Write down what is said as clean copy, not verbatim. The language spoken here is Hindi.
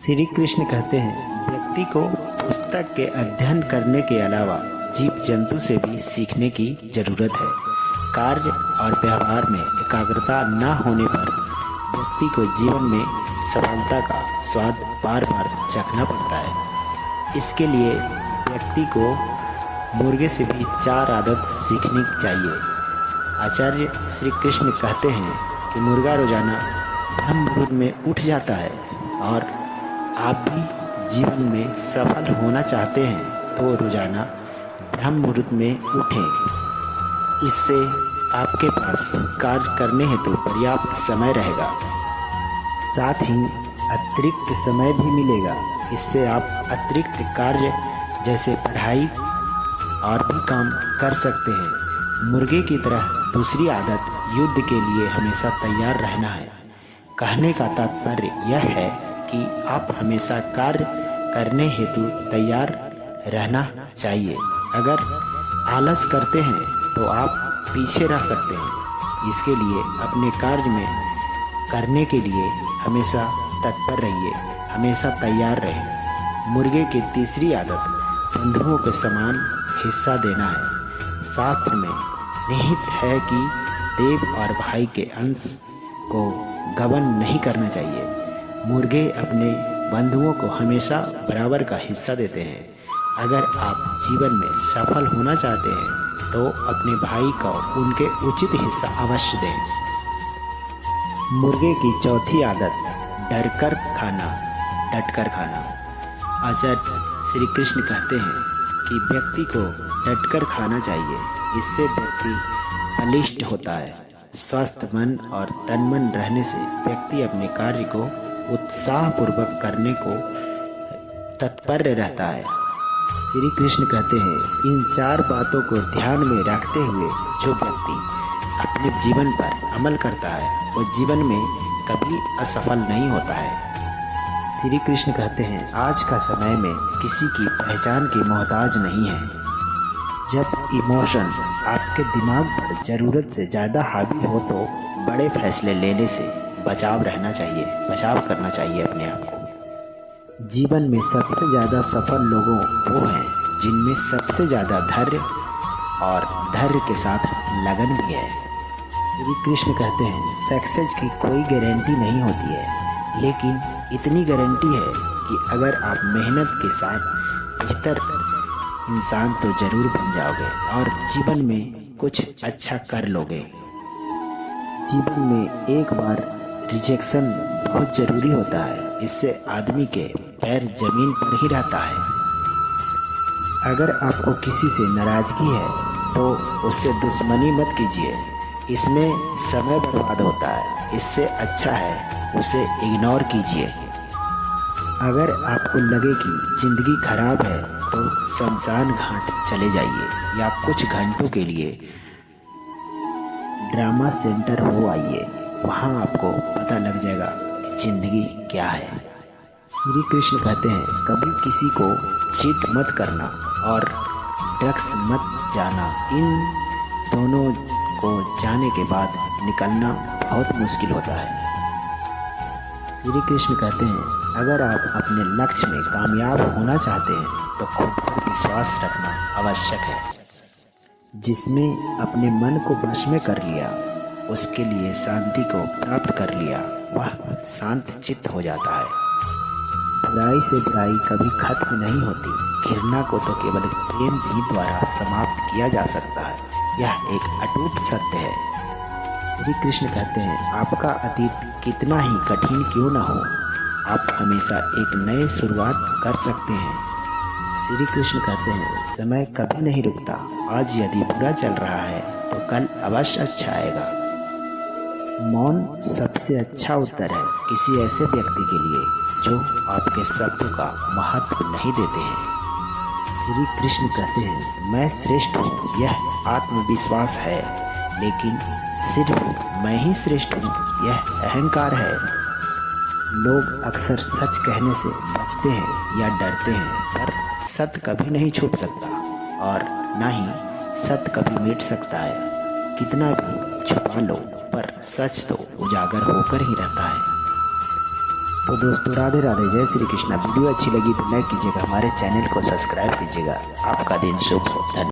श्री कृष्ण कहते हैं, व्यक्ति को पुस्तक के अध्ययन करने के अलावा जीव जंतु से भी सीखने की जरूरत है। कार्य और व्यवहार में एकाग्रता न होने पर व्यक्ति को जीवन में सफलता का स्वाद बार बार चखना पड़ता है। इसके लिए व्यक्ति को मुर्गे से भी 4 आदत सीखनी चाहिए। आचार्य श्री कृष्ण कहते हैं कि मुर्गा रोजाना ब्रह्म मुहूर्त में उठ जाता है, और आप भी जीवन में सफल होना चाहते हैं तो रोजाना ब्रह्म मुहूर्त में उठें। इससे आपके पास कार्य करने हेतु पर्याप्त समय रहेगा, साथ ही अतिरिक्त समय भी मिलेगा। इससे आप अतिरिक्त कार्य जैसे पढ़ाई और भी काम कर सकते हैं। मुर्गे की तरह दूसरी आदत युद्ध के लिए हमेशा तैयार रहना है। कहने का तात्पर्य यह है कि आप हमेशा कार्य करने हेतु तैयार रहना चाहिए। अगर आलस करते हैं तो आप पीछे रह सकते हैं। इसके लिए अपने कार्य में करने के लिए हमेशा तत्पर रहिए, हमेशा तैयार रहें। मुर्गे की तीसरी आदत बंधुओं के समान हिस्सा देना है। शास्त्र में निहित है कि देव और भाई के अंश को गबन नहीं करना चाहिए। मुर्गे अपने बंधुओं को हमेशा बराबर का हिस्सा देते हैं। अगर आप जीवन में सफल होना चाहते हैं तो अपने भाई को उनके उचित हिस्सा अवश्य दें। मुर्गे की चौथी आदत डरकर खाना, डटकर खाना। आचार्य श्री कृष्ण कहते हैं कि व्यक्ति को डटकर खाना चाहिए। इससे व्यक्ति बलिष्ठ होता है। स्वस्थ मन और तन मन रहने से व्यक्ति अपने कार्य को उत्साहपूर्वक करने को तत्पर रहता है। श्री कृष्ण कहते हैं, इन 4 बातों को ध्यान में रखते हुए जो व्यक्ति अपने जीवन पर अमल करता है वो जीवन में कभी असफल नहीं होता है। श्री कृष्ण कहते हैं, आज का समय में किसी की पहचान की मोहताज नहीं है। जब इमोशन आपके दिमाग पर ज़रूरत से ज़्यादा हावी हो तो बड़े फैसले लेने से बचाव करना चाहिए अपने आप को। जीवन में सबसे ज़्यादा सफल लोगों वो हैं जिनमें सबसे ज़्यादा धैर्य और धैर्य के साथ लगन भी है। श्री कृष्ण कहते हैं, सक्सेस की कोई गारंटी नहीं होती है, लेकिन इतनी गारंटी है कि अगर आप मेहनत के साथ बेहतर इंसान तो जरूर बन जाओगे और जीवन में कुछ अच्छा कर लोगे। जीवन में एक बार रिजेक्शन बहुत ज़रूरी होता है। इससे आदमी के पैर जमीन पर ही रहता है। अगर आपको किसी से नाराज़गी है तो उससे दुश्मनी मत कीजिए, इसमें समय बर्बाद होता है। इससे अच्छा है उसे इग्नोर कीजिए। अगर आपको लगे कि ज़िंदगी खराब है तो शमशान घाट चले जाइए या कुछ घंटों के लिए ड्रामा सेंटर हो आइए। वहाँ आपको पता लग जाएगा कि ज़िंदगी क्या है। श्री कृष्ण कहते हैं, कभी किसी को चीट मत करना और ड्रग्स मत जाना। इन दोनों को जाने के बाद निकलना बहुत मुश्किल होता है। श्री कृष्ण कहते हैं, अगर आप अपने लक्ष्य में कामयाब होना चाहते हैं तो खुद पर विश्वास रखना आवश्यक है। जिसने अपने मन को वश में कर लिया, उसके लिए शांति को प्राप्त कर लिया, वह शांत चित्त हो जाता है। बुराई से बुराई कभी खत्म नहीं होती। घृणा को तो केवल प्रेम ही द्वारा समाप्त किया जा सकता है। यह एक अटूट सत्य है। श्री कृष्ण कहते हैं, आपका अतीत कितना ही कठिन क्यों न हो, आप हमेशा एक नए शुरुआत कर सकते हैं। श्री कृष्ण कहते हैं, समय कभी नहीं रुकता। आज यदि बुरा चल रहा है तो कल अवश्य अच्छा आएगा। मौन सबसे अच्छा उत्तर है किसी ऐसे व्यक्ति के लिए जो आपके शब्दों का महत्व नहीं देते हैं। श्री कृष्ण कहते हैं, मैं श्रेष्ठ हूँ, यह आत्मविश्वास है, लेकिन सिर्फ मैं ही श्रेष्ठ हूँ यह अहंकार है। लोग अक्सर सच कहने से बचते हैं या डरते हैं, पर सत्य कभी नहीं छुप सकता और न ही सत्य कभी मिट सकता है। कितना भी छुपा लो पर सच तो उजागर होकर ही रहता है। तो दोस्तों राधे राधे, जय श्री कृष्णा। वीडियो अच्छी लगी तो लाइक कीजिएगा, हमारे चैनल को सब्सक्राइब कीजिएगा। आपका दिन शुभ हो। धन्यवाद।